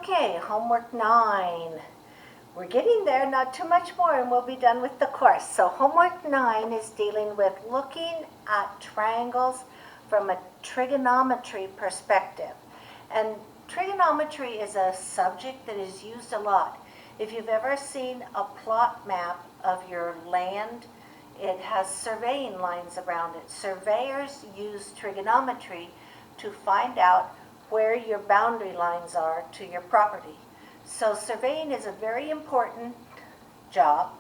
Okay, homework 9. We're getting there, not too much more, and we'll be done with the course. So homework 9 is dealing with looking at triangles from a trigonometry perspective. And trigonometry is a subject that is used a lot. If you've ever seen a plot map of your land, it has surveying lines around it. Surveyors use trigonometry to find out where your boundary lines are to your property. So surveying is a very important job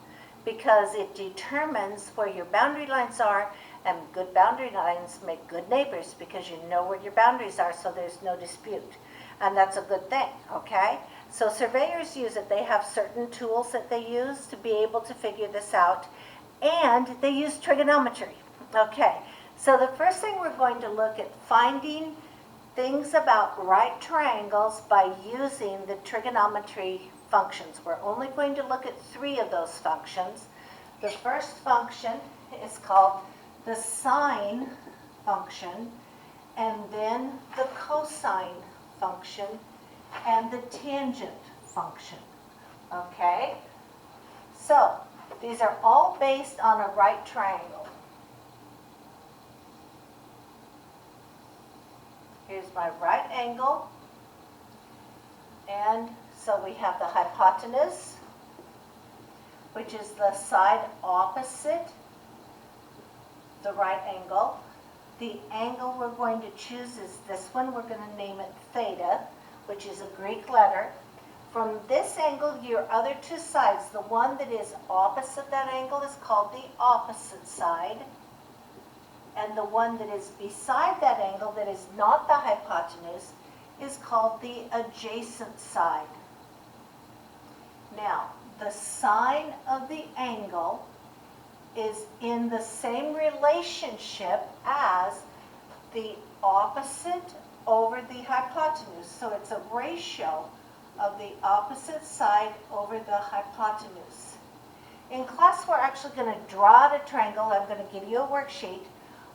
because it determines where your boundary lines are, and good boundary lines make good neighbors because you know where your boundaries are, so there's no dispute. And that's a good thing, okay? So surveyors use it. They have certain tools that they use to be able to figure this out, and they use trigonometry. Okay, so the first thing we're going to look at finding things about right triangles by using the trigonometry functions. We're only going to look at 3 of those functions. The first function is called the sine function, and then the cosine function, and the tangent function. Okay? So, these are all based on a right triangle. Here's my right angle, and so we have the hypotenuse, which is the side opposite the right angle. The angle we're going to choose is this one. We're going to name it theta, which is a Greek letter. From this angle, your other 2 sides, the one that is opposite that angle is called the opposite side. And the one that is beside that angle, that is not the hypotenuse, is called the adjacent side. Now, the sine of the angle is in the same relationship as the opposite over the hypotenuse. So it's a ratio of the opposite side over the hypotenuse. In class, we're actually going to draw the triangle. I'm going to give you a worksheet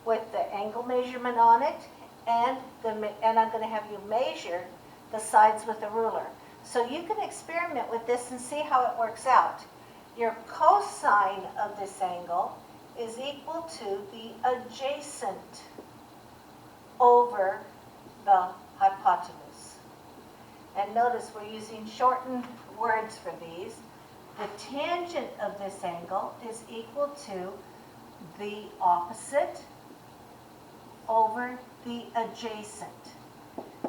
with the angle measurement on it, and I'm going to have you measure the sides with a ruler. So you can experiment with this and see how it works out. Your cosine of this angle is equal to the adjacent over the hypotenuse. And notice we're using shortened words for these. The tangent of this angle is equal to the opposite over the adjacent.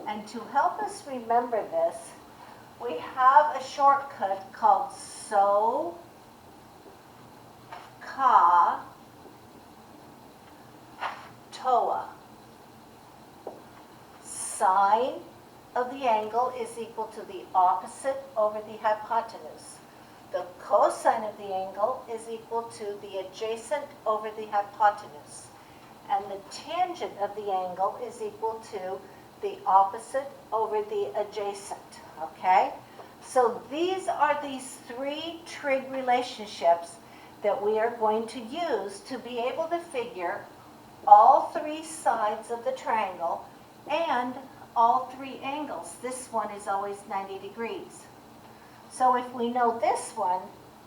And to help us remember this, we have a shortcut called SO, CA, TOA. Sine of the angle is equal to the opposite over the hypotenuse. The cosine of the angle is equal to the adjacent over the hypotenuse. And the tangent of the angle is equal to the opposite over the adjacent, okay? So these are these 3 trig relationships that we are going to use to be able to figure all 3 sides of the triangle and all 3 angles. This one is always 90 degrees. So if we know this one,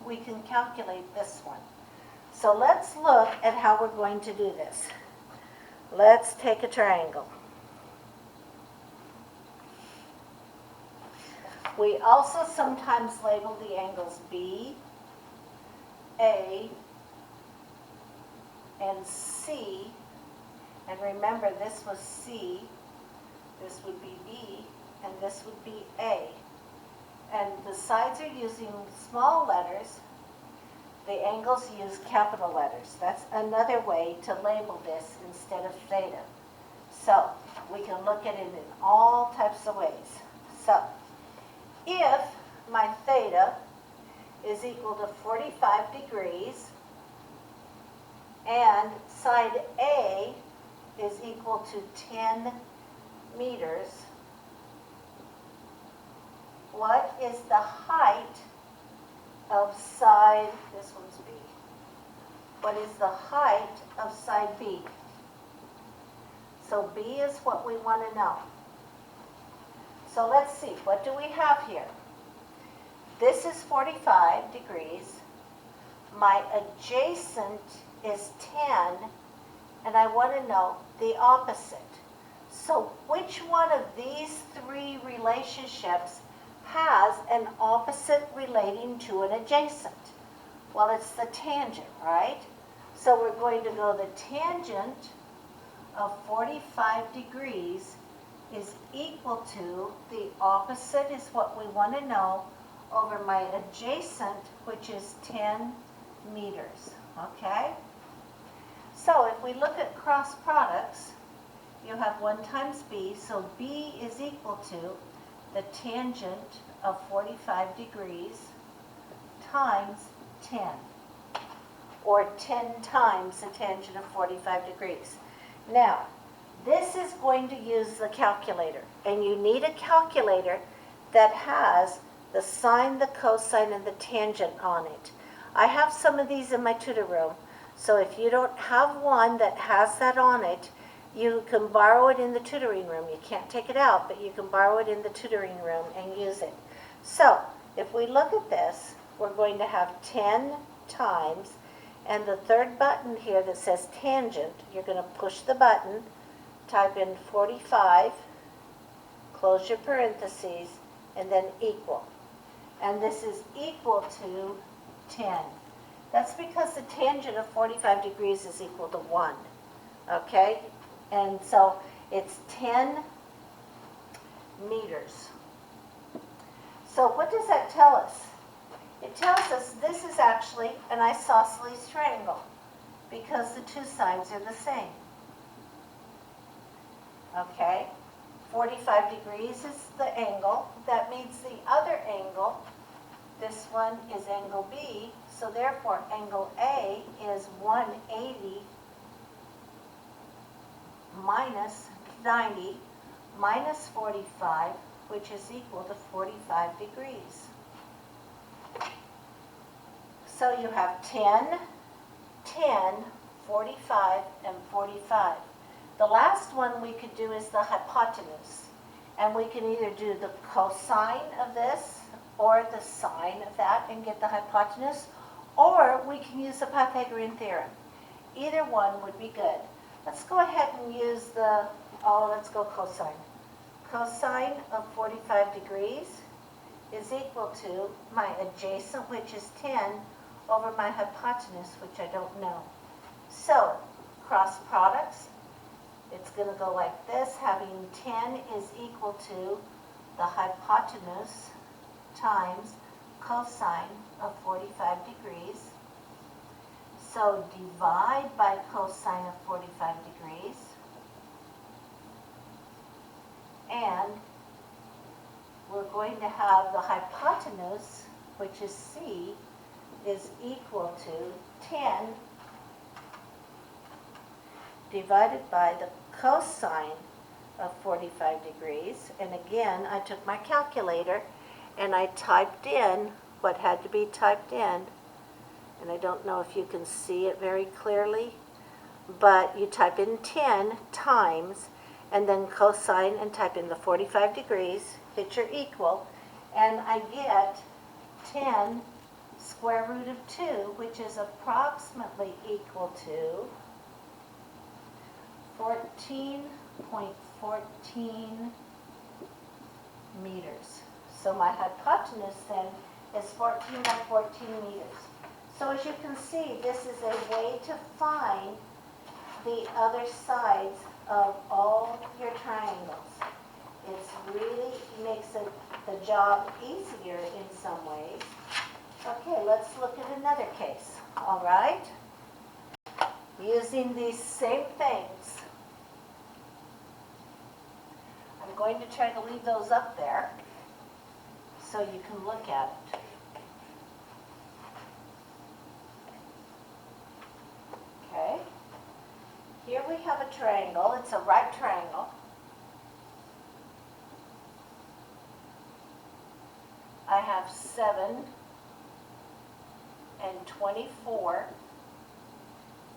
we can calculate this one. So let's look at how we're going to do this. Let's take a triangle. We also sometimes label the angles B, A, and C. And remember, this was C, this would be B, and this would be A. And the sides are using small letters. The angles use capital letters. That's another way to label this instead of theta. So we can look at it in all types of ways. So if my theta is equal to 45 degrees and side A is equal to 10 meters, what is the height of side, this one's B. What is the height of side B? So B is what we want to know. So let's see, what do we have here? This is 45 degrees. My adjacent is 10, and I want to know the opposite. So which one of these three relationships has an opposite relating to an adjacent? Well, it's the tangent, right? So we're going to go the tangent of 45 degrees is equal to, the opposite is what we want to know, over my adjacent, which is 10 meters, okay? So if we look at cross products, you have 1 times b, so b is equal to the tangent of 45 degrees times 10, or 10 times the tangent of 45 degrees. Now, this is going to use the calculator, and you need a calculator that has the sine, the cosine, and the tangent on it. I have some of these in my tutor room, so if you don't have one that has that on it, you can borrow it in the tutoring room. You can't take it out, but you can borrow it in the tutoring room and use it. So, if we look at this, we're going to have 10 times, and the third button here that says tangent, you're going to push the button, type in 45, close your parentheses, and then equal. And this is equal to 10. That's because the tangent of 45 degrees is equal to 1. Okay? And so it's 10 meters. So what does that tell us? It tells us this is actually an isosceles triangle because the two sides are the same. Okay? 45 degrees is the angle. That means the other angle, this one is angle B, so therefore angle A is 180 minus 90 minus 45, which is equal to 45 degrees. So you have 10, 10, 45, and 45. The last one we could do is the hypotenuse. And we can either do the cosine of this or the sine of that and get the hypotenuse, or we can use the Pythagorean theorem. Either one would be good. Let's go ahead and use let's go cosine. Cosine of 45 degrees is equal to my adjacent, which is 10, over my hypotenuse, which I don't know. So, cross products, it's going to go like this, having 10 is equal to the hypotenuse times cosine of 45 degrees. So divide by cosine of 45 degrees, and we're going to have the hypotenuse, which is C, is equal to 10 divided by the cosine of 45 degrees. And again, I took my calculator and I typed in what had to be typed in. And I don't know if you can see it very clearly, but you type in 10 times and then cosine and type in the 45 degrees, hit your equal, and I get 10 square root of 2, which is approximately equal to 14.14 meters. So my hypotenuse then is 14 by 14 meters. So as you can see, this is a way to find the other sides of all your triangles. It really makes the job easier in some ways. Okay, let's look at another case, all right? Using these same things. I'm going to try to leave those up there so you can look at it. Okay, here we have a triangle. It's a right triangle. I have 7 and 24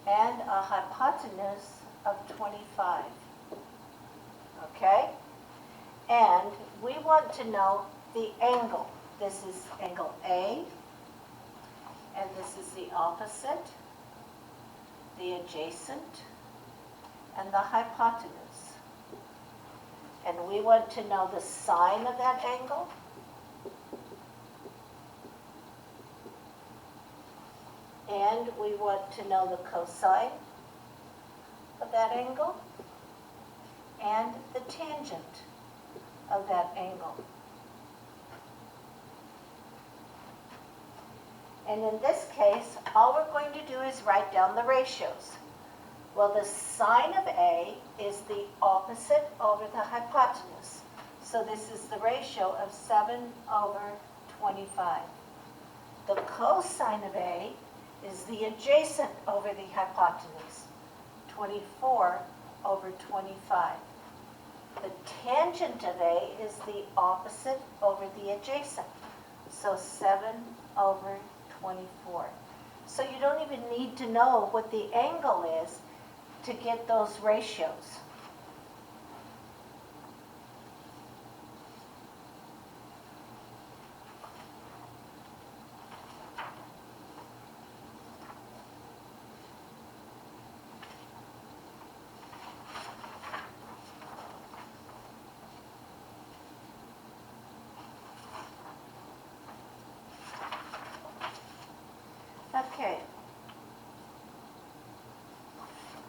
and a hypotenuse of 25. Okay, And we want to know the angle. This is angle A, and this is the opposite, the adjacent, and the hypotenuse. And we want to know the sine of that angle. And we want to know the cosine of that angle and the tangent of that angle. And in this case, all we're going to do is write down the ratios. Well, the sine of A is the opposite over the hypotenuse. So this is the ratio of 7/25. The cosine of A is the adjacent over the hypotenuse, 24/25. The tangent of A is the opposite over the adjacent, so 7/24. So you don't even need to know what the angle is to get those ratios. Okay.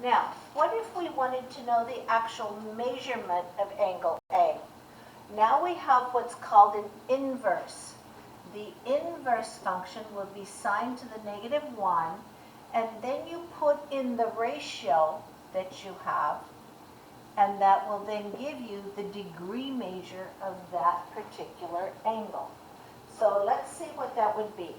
Now, what if we wanted to know the actual measurement of angle A? Now we have what's called an inverse. The inverse function will be sine to the -1, and then you put in the ratio that you have, and that will then give you the degree measure of that particular angle. So let's see what that would be.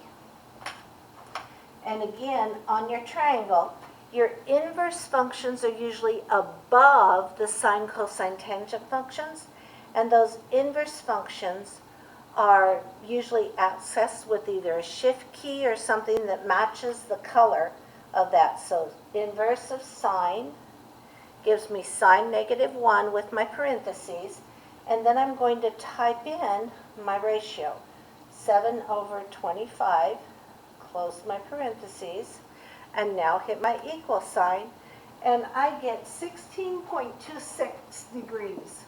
And again, on your triangle, your inverse functions are usually above the sine, cosine, tangent functions, and those inverse functions are usually accessed with either a shift key or something that matches the color of that. So inverse of sine gives me sine -1 with my parentheses, and then I'm going to type in my ratio, 7/25, close my parentheses, and now hit my equal sign, and I get 16.26 degrees.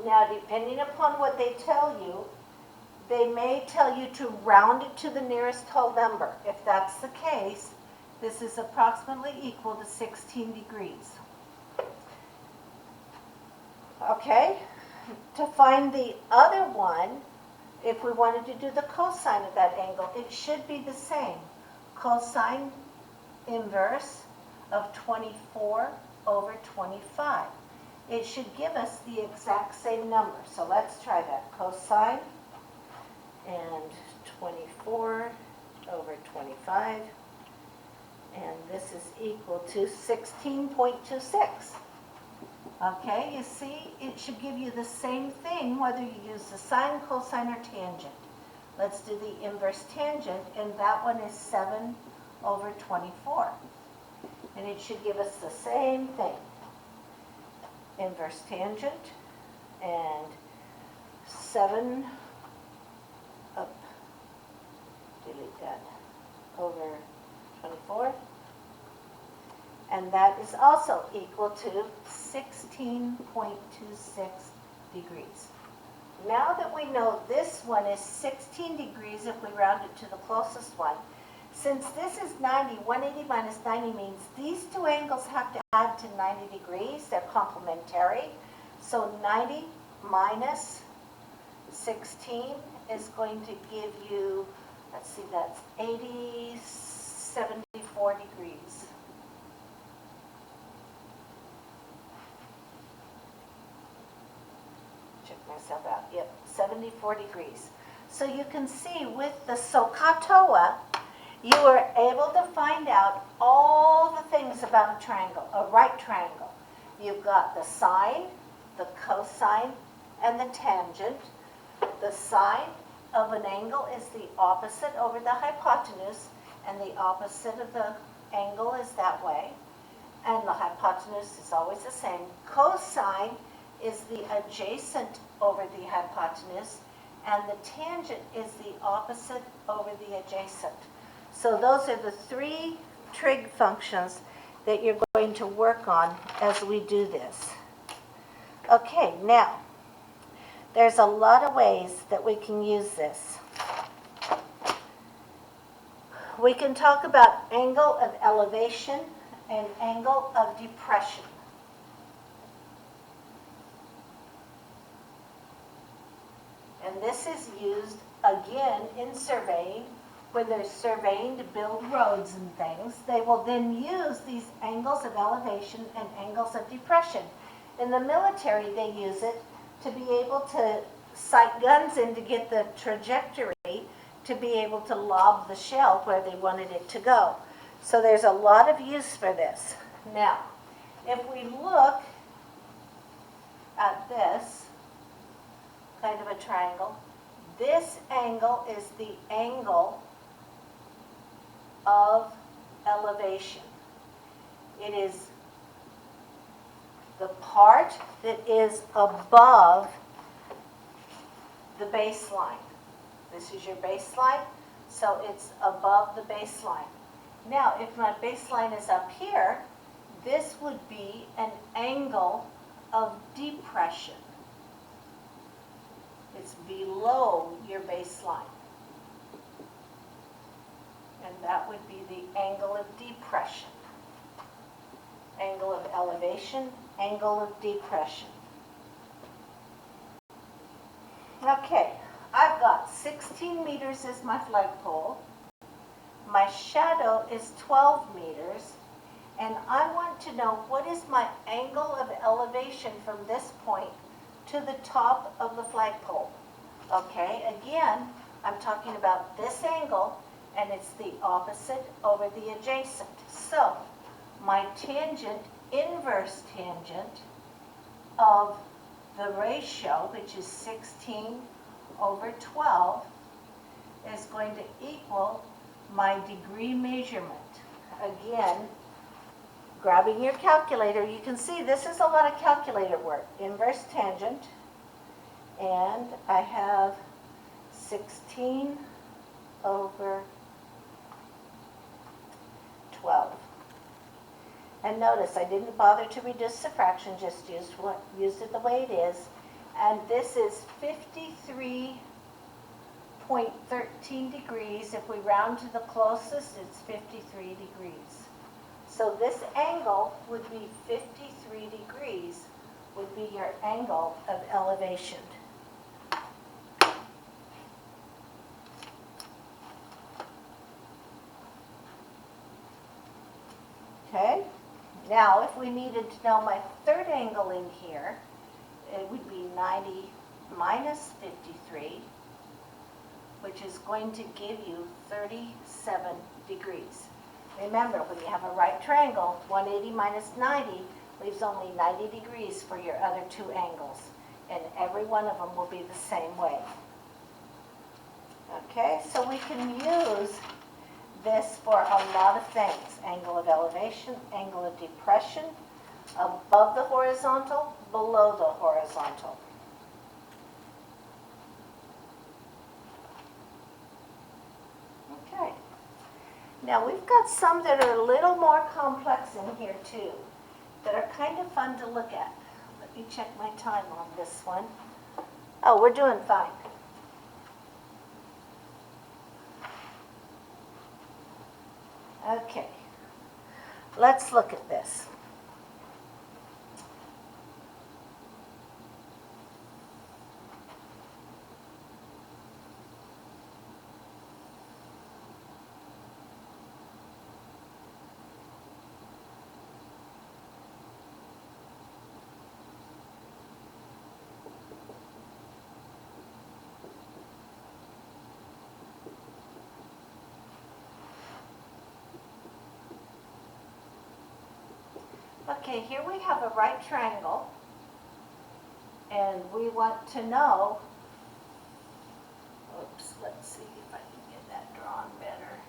Now, depending upon what they tell you, they may tell you to round it to the nearest whole number. If that's the case, this is approximately equal to 16 degrees. Okay, to find the other one, if we wanted to do the cosine of that angle, it should be the same. Cosine inverse of 24/25. It should give us the exact same number. So let's try that. Cosine and 24/25. And this is equal to 16.26. Okay, you see, it should give you the same thing whether you use the sine, cosine, or tangent. Let's do the inverse tangent, and that one is 7/24. And it should give us the same thing. Inverse tangent, and 7, delete that, over 24. And that is also equal to 16.26 degrees. Now that we know this one is 16 degrees if we round it to the closest one, since this is 90, 180 minus 90 means these two angles have to add to 90 degrees. They're complementary. So 90 minus 16 is going to give you, let's see, that's 74 degrees. Check myself out. Yep, 74 degrees. So you can see with the SOHCAHTOA, you are able to find out all the things about a triangle, a right triangle. You've got the sine, the cosine, and the tangent. The sine of an angle is the opposite over the hypotenuse, and the opposite of the angle is that way. and the hypotenuse is always the same. Cosine is the adjacent over the hypotenuse, and the tangent is the opposite over the adjacent. So those are the three trig functions that you're going to work on as we do this. Okay, now, there's a lot of ways that we can use this. We can talk about angle of elevation and angle of depression. And this is used, again, in surveying. When they're surveying to build roads and things, they will then use these angles of elevation and angles of depression. In the military, they use it to be able to sight guns in to get the trajectory to be able to lob the shell where they wanted it to go. So there's a lot of use for this. Now, if we look at this kind of a triangle, this angle is the angle of elevation. It is the part that is above the baseline. This is your baseline, so it's above the baseline. Now, if my baseline is up here, this would be an angle of depression. It's below your baseline. And that would be the angle of depression. Angle of elevation, angle of depression. Okay, I've got 16 meters as my flagpole. My shadow is 12 meters. And I want to know what is my angle of elevation from this point to the top of the flagpole. Okay, again, I'm talking about this angle, and it's the opposite over the adjacent. So, my tangent, inverse tangent of the ratio, which is 16 over 12, is going to equal my degree measurement. Again, grabbing your calculator, you can see this is a lot of calculator work. Inverse tangent, and I have 16 over 12. And notice I didn't bother to reduce the fraction, just used it the way it is. And this is 53.13 degrees. If we round to the closest, it's 53 degrees. So this angle would be 53 degrees, would be your angle of elevation. Okay, now if we needed to know my third angle in here, it would be 90 minus 53, which is going to give you 37 degrees. Remember, when you have a right triangle, 180 minus 90 leaves only 90 degrees for your other two angles, and every one of them will be the same way. Okay, so we can use this for a lot of things. Angle of elevation, angle of depression, above the horizontal, below the horizontal. Okay. Now we've got some that are a little more complex in here too, that are kind of fun to look at. Let me check my time on this one. Oh, we're doing fine. Okay, let's look at this. Okay, here we have a right triangle, and we want to know, oops, let's see if I can get that drawn better.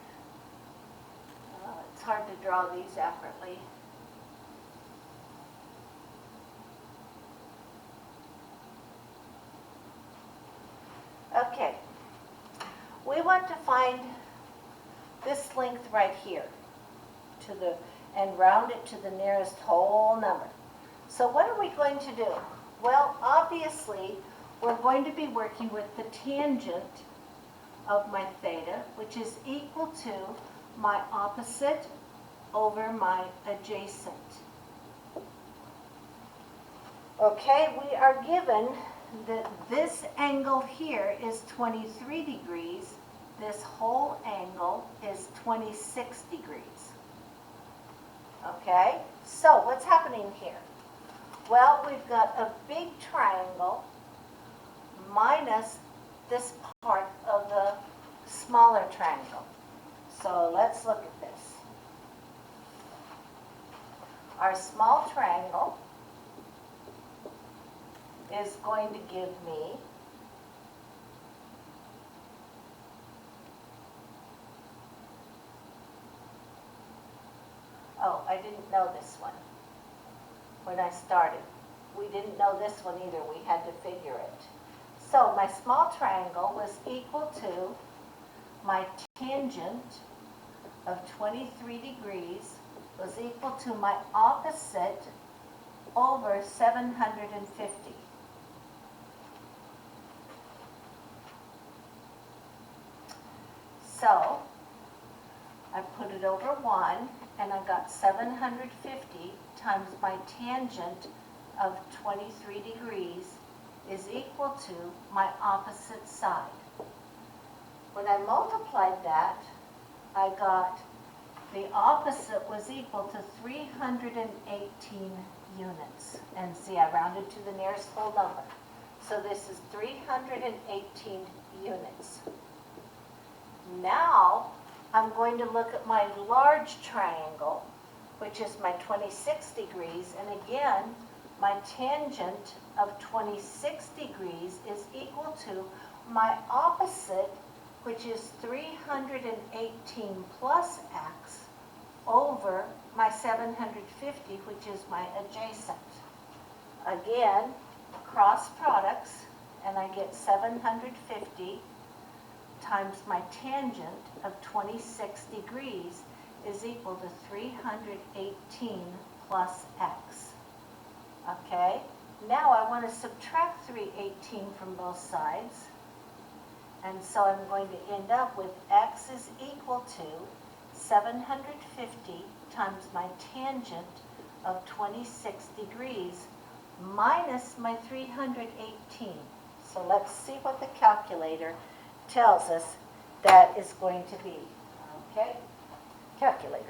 It's hard to draw these accurately. Okay. We want to find this length right here and round it to the nearest whole number. So what are we going to do? Well, obviously, we're going to be working with the tangent of my theta, which is equal to my opposite over my adjacent. Okay, we are given that this angle here is 23 degrees. This whole angle is 26 degrees. Okay, so what's happening here? Well, we've got a big triangle minus this part of the smaller triangle. So let's look at this. Our small triangle is going to give me I didn't know this one when I started. We didn't know this one either. We had to figure it. So my small triangle was equal to my tangent of 23 degrees was equal to my opposite over 750. So I put it over 1, and I got 750 times my tangent of 23 degrees is equal to my opposite side. When I multiplied that, I got the opposite was equal to 318 units. And see, I rounded to the nearest whole number. So this is 318 units. Now, I'm going to look at my large triangle, which is my 26 degrees, and again, my tangent of 26 degrees is equal to my opposite, which is 318 plus x, over my 750, which is my adjacent. Again, cross products, and I get 750 times my tangent of 26 degrees is equal to 318 plus x. Okay, now I want to subtract 318 from both sides, and so I'm going to end up with x is equal to 750 times my tangent of 26 degrees minus my 318. So let's see what the calculator tells us that is going to be. Okay, calculator.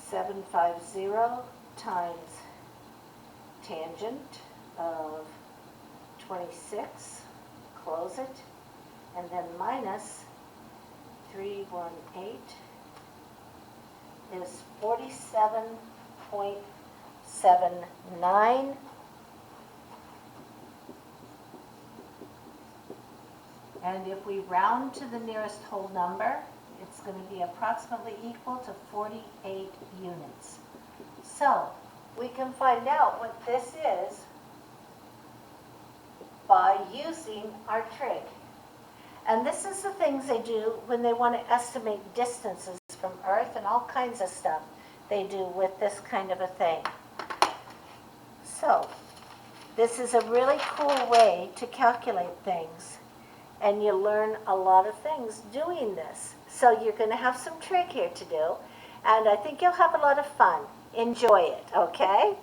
750 times tangent of 26, close it, and then minus 318 is 47.79. And if we round to the nearest whole number, it's going to be approximately equal to 48 units. So we can find out what this is by using our trig. And this is the things they do when they want to estimate distances from Earth and all kinds of stuff they do with this kind of a thing. So this is a really cool way to calculate things. And you learn a lot of things doing this. So you're going to have some trig here to do, and I think you'll have a lot of fun. Enjoy it, okay?